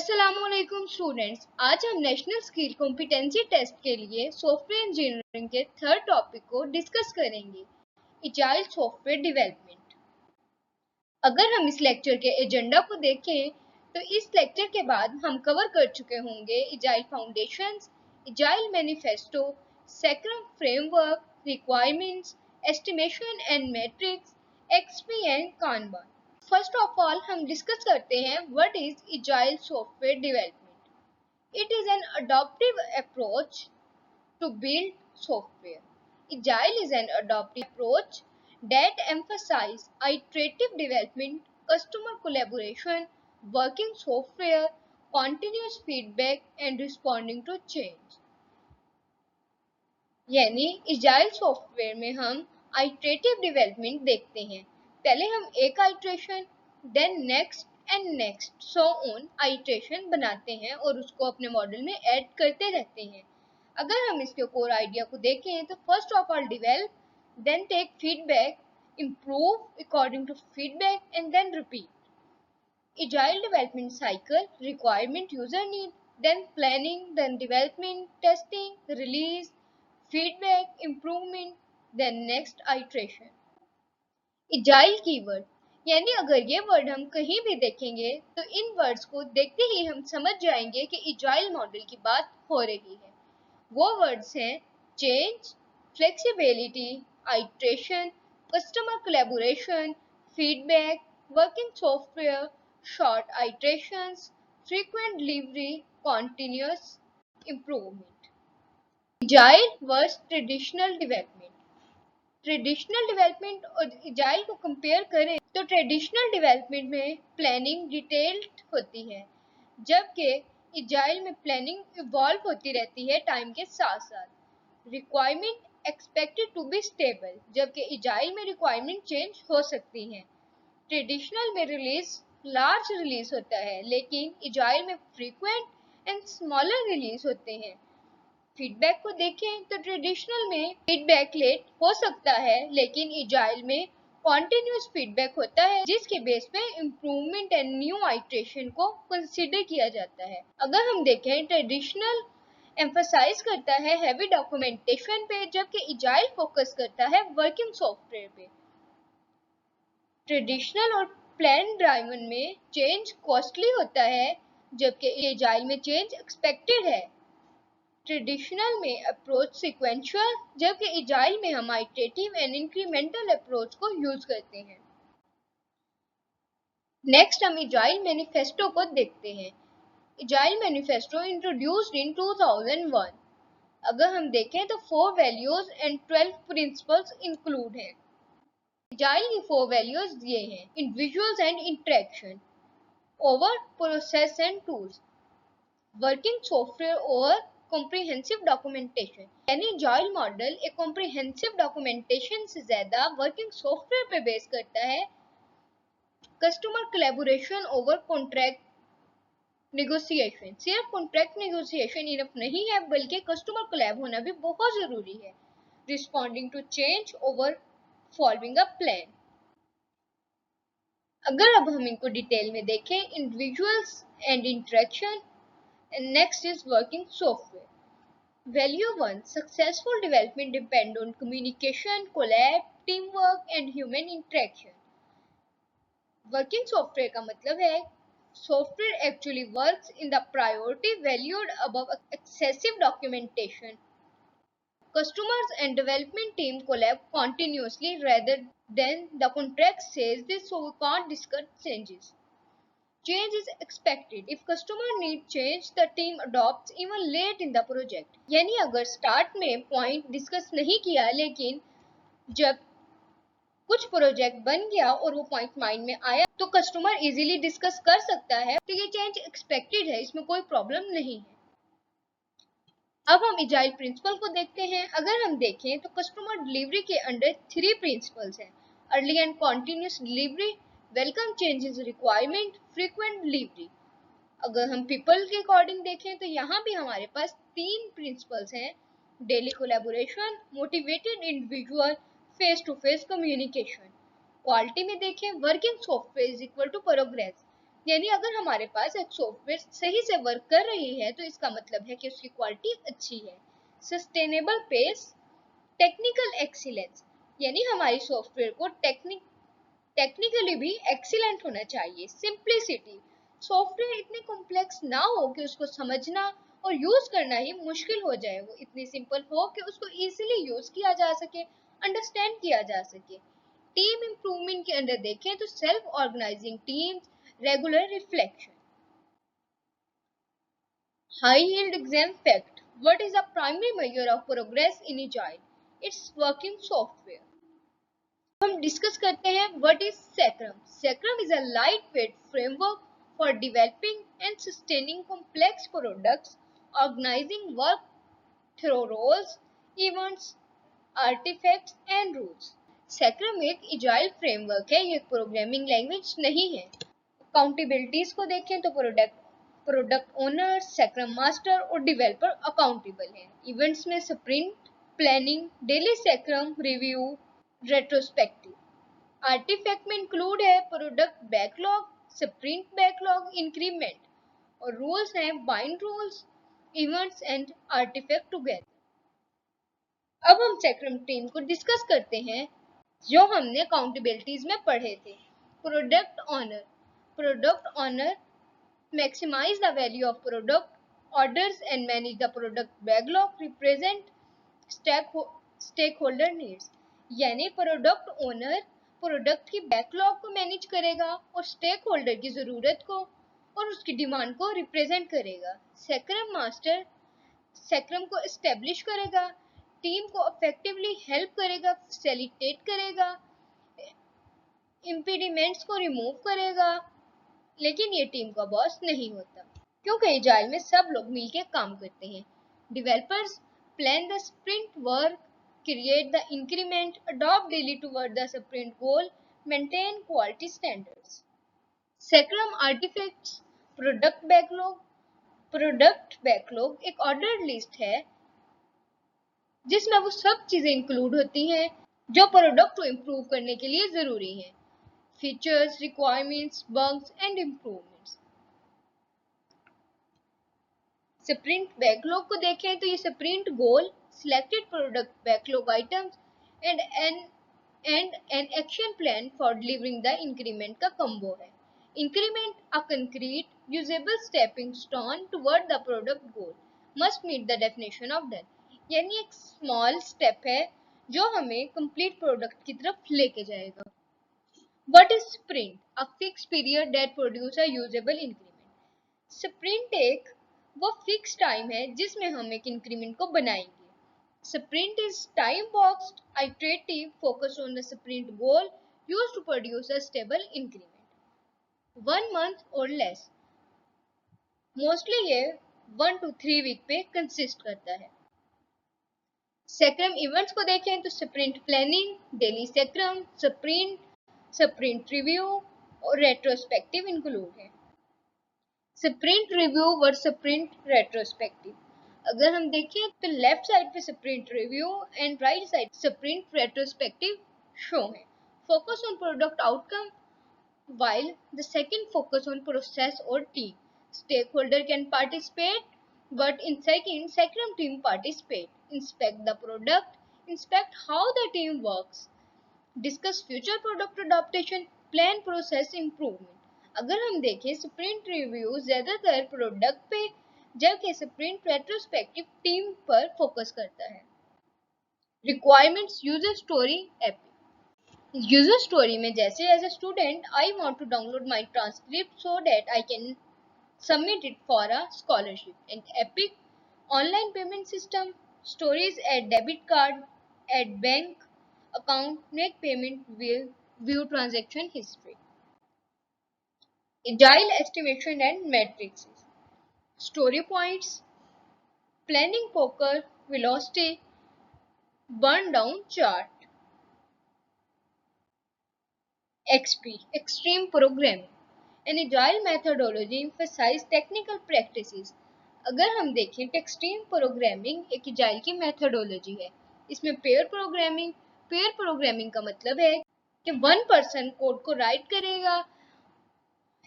अस्सलामुअलैकुम स्टूडेंट्स, आज हम नेशनल स्किल कॉम्पिटेंसी टेस्ट के लिए सॉफ्टवेयर इंजीनियरिंग के थर्ड टॉपिक को डिस्कस करेंगे, एजाइल सॉफ्टवेयर डेवलपमेंट। अगर हम इस लेक्चर के एजेंडा को देखें तो इस लेक्चर के बाद हम कवर कर चुके होंगे agile foundations, agile manifesto, scrum framework, requirements, estimation and matrix, XP and Kanban. First of all हम डिस्कस करते हैं what is agile software development. It is an adaptive approach to build software. Agile is an adaptive approach that emphasizes iterative development, customer collaboration, working software, continuous feedback and responding to change. यानी agile software में हम iterative development देखते हैं। पहले हम एक iteration, then next and next so on iteration बनाते हैं और उसको अपने मॉडल में ऐड करते रहते हैं। अगर हम इसके कोर आइडिया को देखें तो first of all develop, then take feedback, improve according to feedback and then repeat. Agile development cycle: requirement, user need, then planning, then development, testing, release, feedback, improvement, then next iteration. Agile keyword, यानी अगर ये word हम कहीं भी देखेंगे तो इन words को देखते ही हम समझ जाएंगे कि एजाइल मॉडल की बात हो रही है। वो वर्ड्स हैं change, flexibility, iteration, customer collaboration, feedback, working software, short iterations, frequent delivery, continuous improvement. Agile versus traditional development. Traditional development और एजाइल को कंपेयर करें तो ट्रेडिशनल डेवलपमेंट में प्लानिंग डिटेल्ड होती है, जबकि एजाइल में प्लानिंग इवॉल्व होती रहती है टाइम के साथ साथ। Requirement expected to be stable, जबकि एजाइल में रिक्वायरमेंट चेंज हो सकती हैं। ट्रेडिशनल में रिलीज लार्ज रिलीज होता है, लेकिन एजाइल में फ्रीक्वेंट एंड स्मॉलर रिलीज होते हैं। फीडबैक को देखें तो ट्रेडिशनल में फीडबैक लेट हो सकता है, लेकिन एजाइल में कॉन्टिन्यूस फीडबैक होता है जिसके बेस पे इम्प्रूवमेंट एंड न्यू आइट्रेशन को कंसीडर किया जाता है। अगर हम देखें ट्रेडिशनल एम्फसाइज करता है हैवी डॉक्यूमेंटेशन पे, जबकि एजाइल फोकस करता है वर्किंग सॉफ्टवेयर पे। ट्रेडिशनल और प्लान ड्राइवन में चेंज कॉस्टली होता है, जबकि एजाइल में चेंज एक्सपेक्टेड है। ट्रेडिशनल में अप्रोच सीक्वेंशियल, जबकि एजाइल में हम आइटरेटिव एंड इंक्रीमेंटल अप्रोच को यूज करते हैं। नेक्स्ट हम एजाइल मैनिफेस्टो को देखते हैं। Agile manifesto introduced in 2001। अगर हम देखें तो 4 वैल्यूज एंड 12 प्रिंसिपल्स इंक्लूड हैं। एजाइल की 4 वैल्यूज ये हैं: individuals and interaction, over process and tools, working software over comprehensive documentation. यानी एजाइल मॉडल एक कॉम्प्रिहेंसिव डॉक्यूमेंटेशन से ज्यादा वर्किंग सॉफ्टवेयर पे बेस करता है। Customer collaboration over contract negotiation. सिर्फ कॉन्ट्रैक्ट नेगोशिएशन इनफ नहीं है, बल्कि कस्टमर कोलैब होना भी बहुत जरूरी है। Responding to change over following a plan. अगर अब हम इनको डिटेल में देखें, individuals and interaction, and next is working software. Value 1: successful development depend on communication, collab, teamwork and human interaction. Working software का मतलब है software actually works in the priority valued above excessive documentation. Customers and development team collab continuously rather than the contract says this, so we can't discuss changes. Change is expected. If customer need change, the team adopts even late in the project. यानी अगर start में point discuss नहीं किया, लेकिन जब कुछ project बन गया और वो पॉइंट माइंड में आया तो कस्टमर इजीली डिस्कस कर सकता है, तो ये चेंज एक्सपेक्टेड है, इसमें कोई प्रॉब्लम नहीं है। अब हम एजाइल प्रिंसिपल को देखते हैं। अगर हम देखें तो कस्टमर डिलीवरी के अंडर 3 प्रिंसिपल्स हैं: early and continuous delivery, welcome changes requirement, frequent delivery. अगर हम पीपल के अकॉर्डिंग देखें तो यहाँ भी हमारे पास 3 प्रिंसिपल्स हैं: daily collaboration, motivated individual, face to face communication. Quality में देखें, working software is equal to progress, यानी अगर हमारे पास एक सॉफ्टवेयर सही से वर्क कर रही है तो इसका मतलब है कि उसकी क्वालिटी अच्छी है। सस्टेनेबल पेस, टेक्निकल एक्सीलेंस, यानी हमारी सॉफ्टवेयर को टेक्निकली भी एक्सीलेंट होना चाहिए। सिंप्लिसिटी, सॉफ्टवेयर इतने कॉम्प्लेक्स ना हो कि उसको समझना और यूज करना ही मुश्किल हो जाए, वो इतनी सिंपल हो कि उसको इजीली यूज किया जा सके, अंडरस्टैंड किया जा सके। टीम इंप्रूवमेंट के अंदर देखें तो self organizing teams, regular reflection. High yield exam fact. What is the primary measure of progress in Agile? It's working software. हम डिस्कस करते हैं what is Scrum. Scrum is a lightweight framework for developing and sustaining complex products, organizing work through roles, events, artifacts and rules. Scrum एक agile framework है, ये programming language नहीं है। Accountabilities को देखें तो प्रोडक्ट ओनर, सैक्रम मास्टर और developer accountable हैं। इवेंट्स में sprint planning, daily Scrum review, retrospective. Artifact में इंक्लूड है product backlog, sprint backlog, increment. और रूल्स हैं bind rules, events and artifact together. अब हम सैक्रम टीम को डिस्कस करते हैं जो हमने अकाउंटेबिलिटीज में पढ़े थे। Product owner maximize the value of product orders and manage the product backlog, represent stakeholder needs। यानी प्रोडक्ट ओनर प्रोडक्ट की बैकलॉग को मैनेज करेगा और स्टेक होल्डर की जरूरत को और उसकी डिमांड को रिप्रेजेंट करेगा। सैक्रम मास्टर सैक्रम को एस्टेब्लिश करेगा, टीम को इफेक्टिवली हेल्प करेगा, फैसिलिटेट करेगा, इम्पीडिमेंट्स को रिमूव करेगा, लेकिन ये टीम का बॉस नहीं होता क्योंकि एजाइल में सब लोग मिलकर काम करते हैं। Developers plan the sprint work, create the increment, adopt daily toward the sprint goal, maintain quality standards. Scrum artifacts, product backlog एक ऑर्डर लिस्ट है जिसमें वो सब चीजें इंक्लूड होती हैं जो प्रोडक्ट को इम्प्रूव करने के लिए जरूरी है। Features, requirements, bugs and improvements. Sprint backlog को देखें तो ये sprint goal, selected product backlog items and an action plan for delivering the increment का कॉम्बो है। Increment a concrete usable stepping stone toward the product goal, must meet the definition of done. यानी एक small step है जो हमें complete product की तरफ लेके जाएगा। What is sprint? A fixed period that produce a usable increment. Sprint एक वो फिक्स टाइम है जिसमें हम एक इंक्रीमेंट को बनाएंगे। Sprint is time boxed, iterative, focused on the sprint goal, used to produce a stable increment। 1 month or less, mostly ये 1 to 3 week पे कंसिस्ट करता है। सैक्रम इवेंट्स को देखें तो sprint planning, daily scrum, sprint review और retrospective include है। Sprint review versus sprint retrospective. अगर हम देखें तो लेफ्ट साइड पे sprint review and right side sprint retrospective show है। Focus on product outcome while the second focus on process or team। Stakeholder can participate, but in second team participate, inspect the product, inspect how the team works, discuss future product adaptation, plan process improvement. अगर हम देखें sprint review ज्यादातर product पे जबकि sprint retrospective team पर focus करता है। Requirements user story epic. User story में जैसे as a student I want to download my transcript so that I can submit it for a scholarship, and epic online payment system, stories add debit card, add bank account, make payment, view transaction history। Agile estimation and matrices, story points, planning poker, velocity, burn down chart। XP extreme programming, an agile methodology emphasize technical practices। अगर हम देखें तो extreme programming एक agile की methodology है। इसमें pair programming का मतलब है कि वन पर्सन कोड को राइट करेगा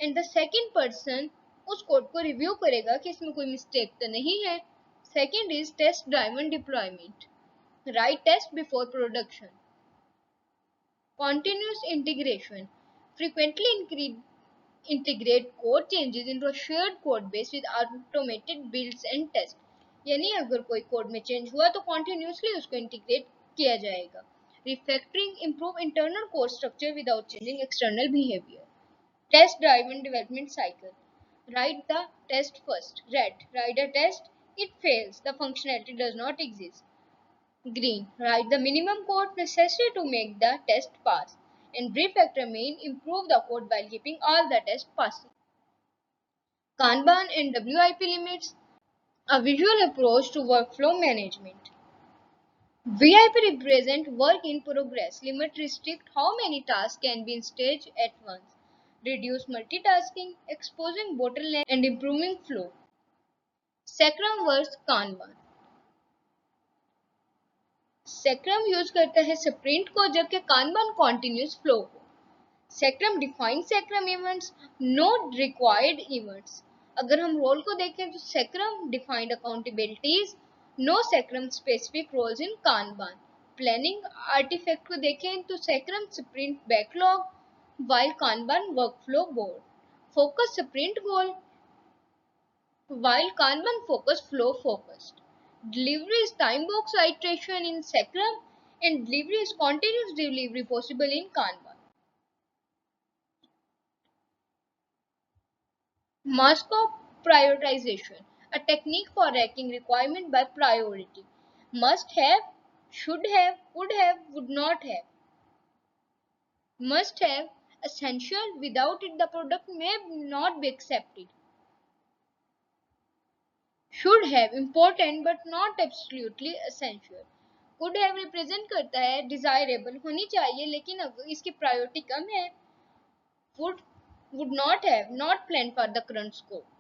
एंड द सेकेंड पर्सन उस कोड को रिव्यू करेगा कि इसमें कोई मिस्टेक तो नहीं है। Second is test driven deployment, write test before production. Continuous integration, frequently integrate code changes into a shared code base with automated builds and tests। यानी अगर कोई कोड में चेंज हुआ तो कॉन्टिन्यूसली उसको इंटीग्रेट किया जाएगा। Refactoring improve internal code structure without changing external behaviour. Test driven development cycle, write the test first, red, write a test, it fails, the functionality does not exist। Green, write the minimum code necessary to make the test pass, and refactor mean improve the code while keeping all the tests passing। Kanban and WIP limits, a visual approach to workflow management। VIP represent work in progress, limit restrict how many tasks can be in stage at once, reduce multitasking, exposing bottleneck and improving flow। Scrum versus Kanban, Scrum use करता है sprint को जबकि Kanban continuous flow को। Scrum define Scrum events, no required events. अगर हम role को देखें तो Scrum defined accountabilities, no Scrum specific roles in Kanban. Planning artifact को देखें तो Scrum sprint backlog while Kanban workflow board, focus sprint goal while Kanban focus flow focused। Delivery is time box iteration in Scrum and delivery is continuous delivery possible in Kanban। Markov prioritization, a technique for ranking requirement by priority। Must have, should have, could have, would not have। Must have, essential, without it the product may not be accepted। Should have, important but not absolutely essential। Could have represent करता है desirable होनी चाहिए लेकिन अगर इसकी priority कम है। Would not have, not planned for the current scope।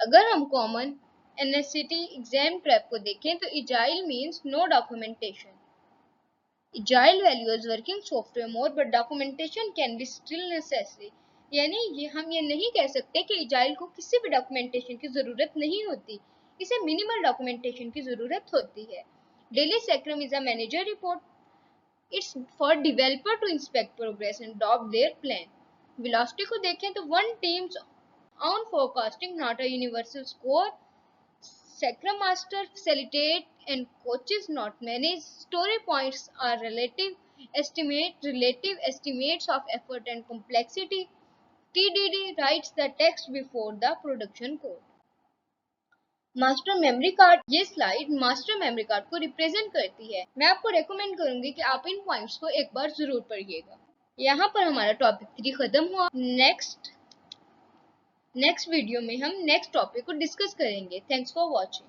अगर हम कॉमन NSCT एग्जाम ट्रैप को देखें तो agile means no documentation. Agile values working software more but documentation can be still necessary. यानी हम ये नहीं कह सकते कि एजाइल को किसी भी डॉक्यूमेंटेशन की जरूरत नहीं होती, इसे मिनिमल डॉक्यूमेंटेशन की जरूरत होती है। Daily Scrum is a manager report, it's for developer to inspect progress and adopt their plan. Velocity को देखें तो one teams on forecasting not a universal score. Scrum master facilitate and coaches not manage। Story points are relative estimates of effort and complexity। TDD writes the text before the production code। Master memory card, ये slide master memory card को represent करती है। मैं आपको recommend करूंगी कि आप इन points को एक बार जरूर पढ़िएगा। यहाँ पर हमारा टॉपिक 3 खत्म हुआ। नेक्स्ट वीडियो में हम नेक्स्ट टॉपिक को डिस्कस करेंगे। Thanks for watching.